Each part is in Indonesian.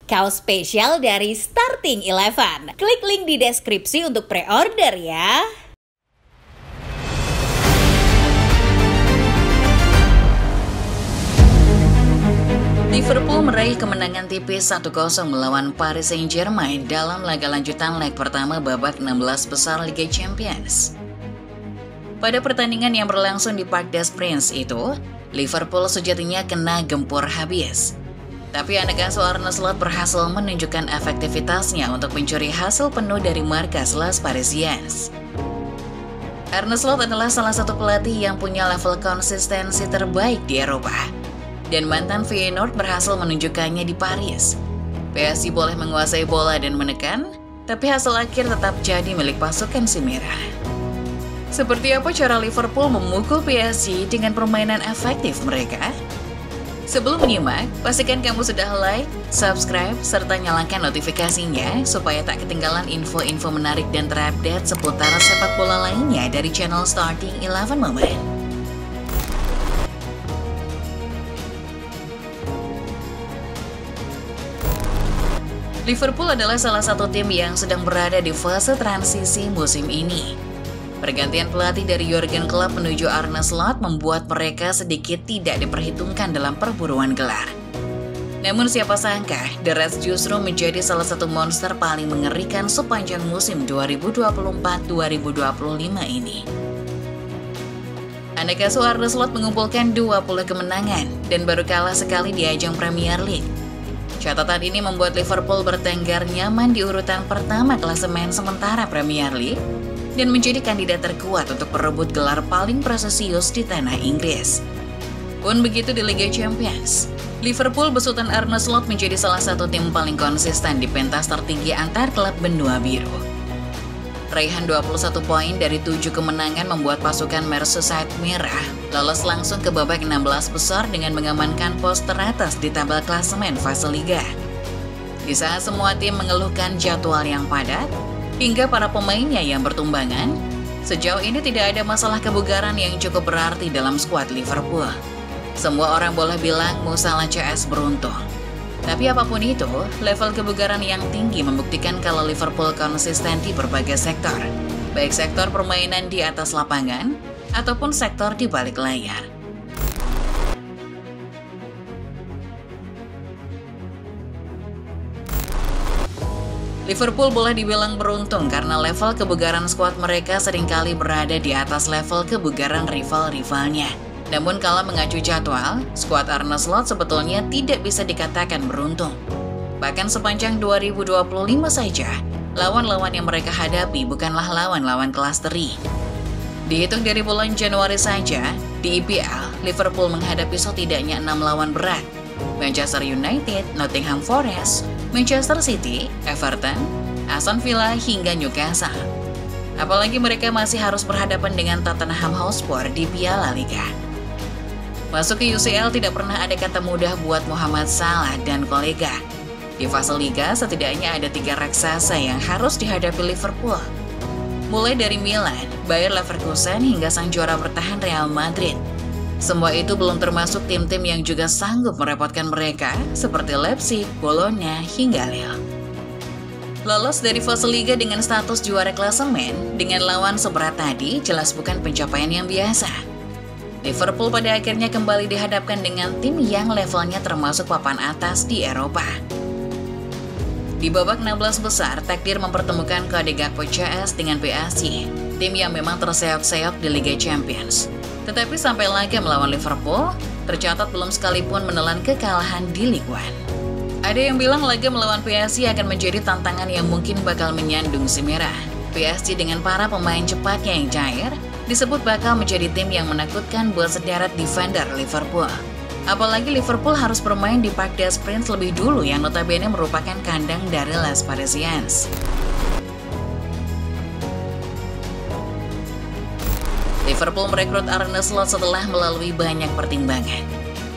Kaos spesial dari Starting Eleven. Klik link di deskripsi untuk pre-order ya. Liverpool meraih kemenangan tipis 1-0 melawan Paris Saint-Germain dalam laga lanjutan leg pertama babak 16 besar Liga Champions. Pada pertandingan yang berlangsung di Parc des Princes itu, Liverpool sejatinya kena gempur habis. Tapi anak asuh Arne Slot berhasil menunjukkan efektivitasnya untuk mencuri hasil penuh dari markas Les Parisiens. Arne Slot adalah salah satu pelatih yang punya level konsistensi terbaik di Eropa. Dan mantan Feyenoord berhasil menunjukkannya di Paris. PSG boleh menguasai bola dan menekan, tapi hasil akhir tetap jadi milik pasukan si merah. Seperti apa cara Liverpool memukul PSG dengan permainan efektif mereka? Sebelum menyimak, pastikan kamu sudah like, subscribe, serta nyalakan notifikasinya supaya tak ketinggalan info-info menarik dan terupdate seputar sepak bola lainnya dari channel Starting Eleven Moment. Liverpool adalah salah satu tim yang sedang berada di fase transisi musim ini. Pergantian pelatih dari Jurgen Klopp menuju Arne Slot membuat mereka sedikit tidak diperhitungkan dalam perburuan gelar. Namun siapa sangka, The Reds justru menjadi salah satu monster paling mengerikan sepanjang musim 2024-2025 ini. Anak asuh Arne Slot mengumpulkan 20 kemenangan dan baru kalah sekali di ajang Premier League. Catatan ini membuat Liverpool bertengger nyaman di urutan pertama klasemen sementara Premier League dan menjadi kandidat terkuat untuk berebut gelar paling prestisius di tanah Inggris. Pun begitu di Liga Champions, Liverpool besutan Arne Slot menjadi salah satu tim paling konsisten di pentas tertinggi antar klub benua biru. Raihan 21 poin dari 7 kemenangan membuat pasukan Merseyside merah lolos langsung ke babak 16 besar dengan mengamankan pos teratas di tabel klasemen fase Liga. Di saat semua tim mengeluhkan jadwal yang padat, hingga para pemainnya yang bertumbangan, sejauh ini tidak ada masalah kebugaran yang cukup berarti dalam skuad Liverpool. Semua orang boleh bilang Mo Salah CS beruntung. Tapi apapun itu, level kebugaran yang tinggi membuktikan kalau Liverpool konsisten di berbagai sektor, baik sektor permainan di atas lapangan ataupun sektor di balik layar. Liverpool boleh dibilang beruntung karena level kebugaran skuad mereka seringkali berada di atas level kebugaran rival-rivalnya. Namun kalau mengacu jadwal, skuad Arne Slot sebetulnya tidak bisa dikatakan beruntung. Bahkan sepanjang 2025 saja, lawan-lawan yang mereka hadapi bukanlah lawan-lawan kelas teri. Dihitung dari bulan Januari saja, di EPL, Liverpool menghadapi setidaknya 6 lawan berat. Manchester United, Nottingham Forest, Manchester City, Everton, Aston Villa hingga Newcastle. Apalagi mereka masih harus berhadapan dengan Tottenham Hotspur di Piala Liga. Masuk ke UCL tidak pernah ada kata mudah buat Mohamed Salah dan kolega. Di fase Liga setidaknya ada 3 raksasa yang harus dihadapi Liverpool. Mulai dari Milan, Bayer Leverkusen hingga sang juara bertahan Real Madrid. Semua itu belum termasuk tim-tim yang juga sanggup merepotkan mereka, seperti Leipzig, Bologna, hingga Lille. Lolos dari fase Liga dengan status juara klasemen, dengan lawan seberat tadi jelas bukan pencapaian yang biasa. Liverpool pada akhirnya kembali dihadapkan dengan tim yang levelnya termasuk papan atas di Eropa. Di babak 16 besar, takdir mempertemukan KD Gakpo CS dengan PSG, tim yang memang terseok-seok di Liga Champions. Tetapi sampai laga melawan Liverpool, tercatat belum sekalipun menelan kekalahan di Ligue 1. Ada yang bilang laga melawan PSG akan menjadi tantangan yang mungkin bakal menyandung si merah. PSG dengan para pemain cepatnya yang cair, disebut bakal menjadi tim yang menakutkan buat sederet defender Liverpool. Apalagi Liverpool harus bermain di Parc des Princes lebih dulu yang notabene merupakan kandang dari Les Parisiens. Liverpool merekrut Arne Slot setelah melalui banyak pertimbangan.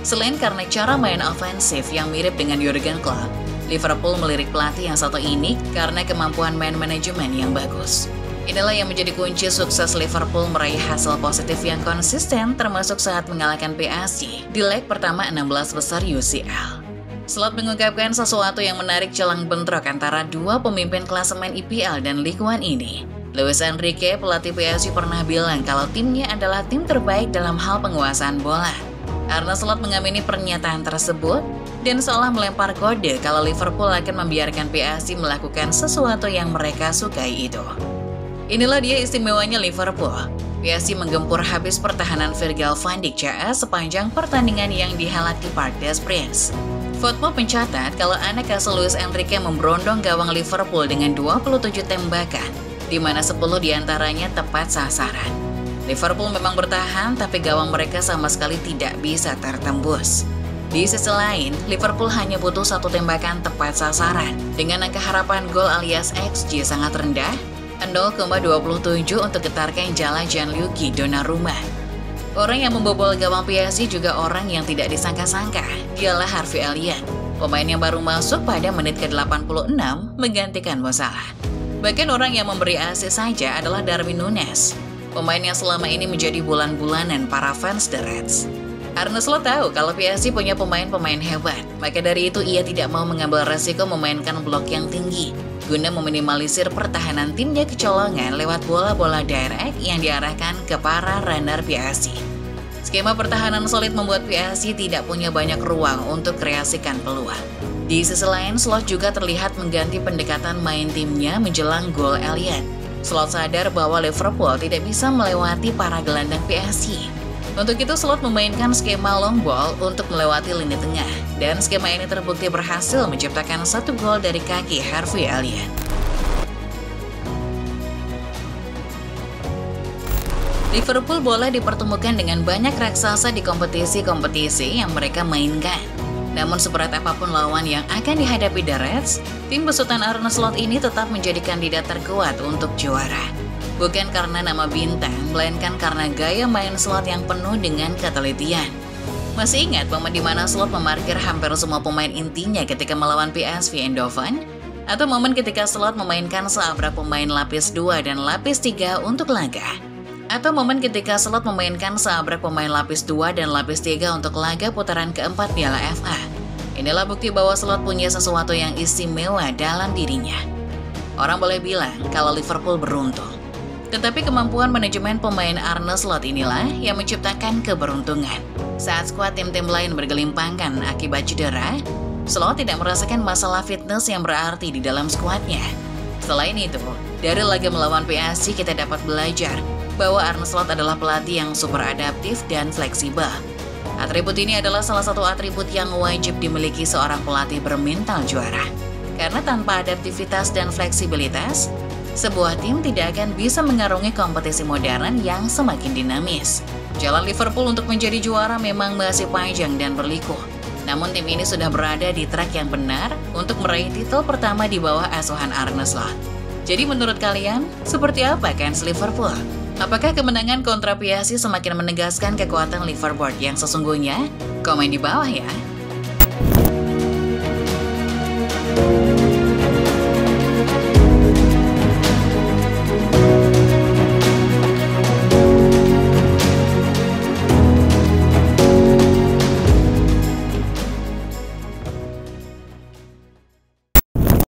Selain karena cara main ofensif yang mirip dengan Jurgen Klopp, Liverpool melirik pelatih yang satu ini karena kemampuan man manajemen yang bagus. Inilah yang menjadi kunci sukses Liverpool meraih hasil positif yang konsisten termasuk saat mengalahkan PSG di leg pertama 16 besar UCL. Slot mengungkapkan sesuatu yang menarik jelang bentrok antara dua pemimpin klasemen IPL dan Ligue 1 ini. Luis Enrique, pelatih PSG, pernah bilang kalau timnya adalah tim terbaik dalam hal penguasaan bola. Arne Slot mengamini pernyataan tersebut dan seolah melempar kode kalau Liverpool akan membiarkan PSG melakukan sesuatu yang mereka sukai itu. Inilah dia istimewanya Liverpool. PSG menggempur habis pertahanan Virgil van Dijk CS sepanjang pertandingan yang dihelat di Parc des Princes. Football mencatat kalau anak asuh Luis Enrique memberondong gawang Liverpool dengan 27 tembakan, di mana 10 diantaranya tepat sasaran. Liverpool memang bertahan, tapi gawang mereka sama sekali tidak bisa tertembus. Di sisi lain, Liverpool hanya butuh 1 tembakan tepat sasaran. Dengan angka harapan gol alias XG sangat rendah, 0,27 untuk getarkan jala Gianluigi Donnarumma. Orang yang membobol gawang PSG juga orang yang tidak disangka-sangka, dialah Harvey Elliott, pemain yang baru masuk pada menit ke-86 menggantikan Mo Salah. Bahkan orang yang memberi assist saja adalah Darwin Núñez, pemain yang selama ini menjadi bulan-bulanan para fans The Reds. Arne Slot tahu kalau PSG punya pemain-pemain hebat, maka dari itu ia tidak mau mengambil resiko memainkan blok yang tinggi, guna meminimalisir pertahanan timnya kecolongan lewat bola-bola direct yang diarahkan ke para runner PSG. Skema pertahanan solid membuat PSG tidak punya banyak ruang untuk kreasikan peluang. Di sisi lain, Slot juga terlihat mengganti pendekatan main timnya menjelang gol Elliott. Slot sadar bahwa Liverpool tidak bisa melewati para gelandang PSG. Untuk itu, Slot memainkan skema long ball untuk melewati lini tengah. Dan skema ini terbukti berhasil menciptakan 1 gol dari kaki Harvey Elliott. Liverpool boleh dipertemukan dengan banyak raksasa di kompetisi-kompetisi yang mereka mainkan. Namun seberat apapun lawan yang akan dihadapi The Reds, tim besutan Arne Slot ini tetap menjadi kandidat terkuat untuk juara. Bukan karena nama bintang, melainkan karena gaya main Slot yang penuh dengan ketelitian. Masih ingat momen di mana Slot memarkir hampir semua pemain intinya ketika melawan PSV Eindhoven? Atau momen ketika Slot memainkan seabrak pemain lapis 2 dan lapis 3 untuk laga? Atau momen ketika Slot memainkan seabrak pemain lapis 2 dan lapis 3 untuk laga putaran keempat Piala FA. Inilah bukti bahwa Slot punya sesuatu yang istimewa dalam dirinya. Orang boleh bilang kalau Liverpool beruntung. Tetapi kemampuan manajemen pemain Arne Slot inilah yang menciptakan keberuntungan. Saat skuad tim-tim lain bergelimpangkan akibat cedera, Slot tidak merasakan masalah fitness yang berarti di dalam skuadnya. Selain itu, dari laga melawan PSG kita dapat belajar bahwa Arne Slot adalah pelatih yang super adaptif dan fleksibel. Atribut ini adalah salah satu atribut yang wajib dimiliki seorang pelatih bermental juara. Karena tanpa adaptivitas dan fleksibilitas, sebuah tim tidak akan bisa mengarungi kompetisi modern yang semakin dinamis. Jalan Liverpool untuk menjadi juara memang masih panjang dan berliku. Namun tim ini sudah berada di track yang benar untuk meraih titel pertama di bawah asuhan Arne Slot. Jadi menurut kalian, seperti apa kans Liverpool? Apakah kemenangan kontra PSG semakin menegaskan kekuatan Liverpool yang sesungguhnya? Komen di bawah ya.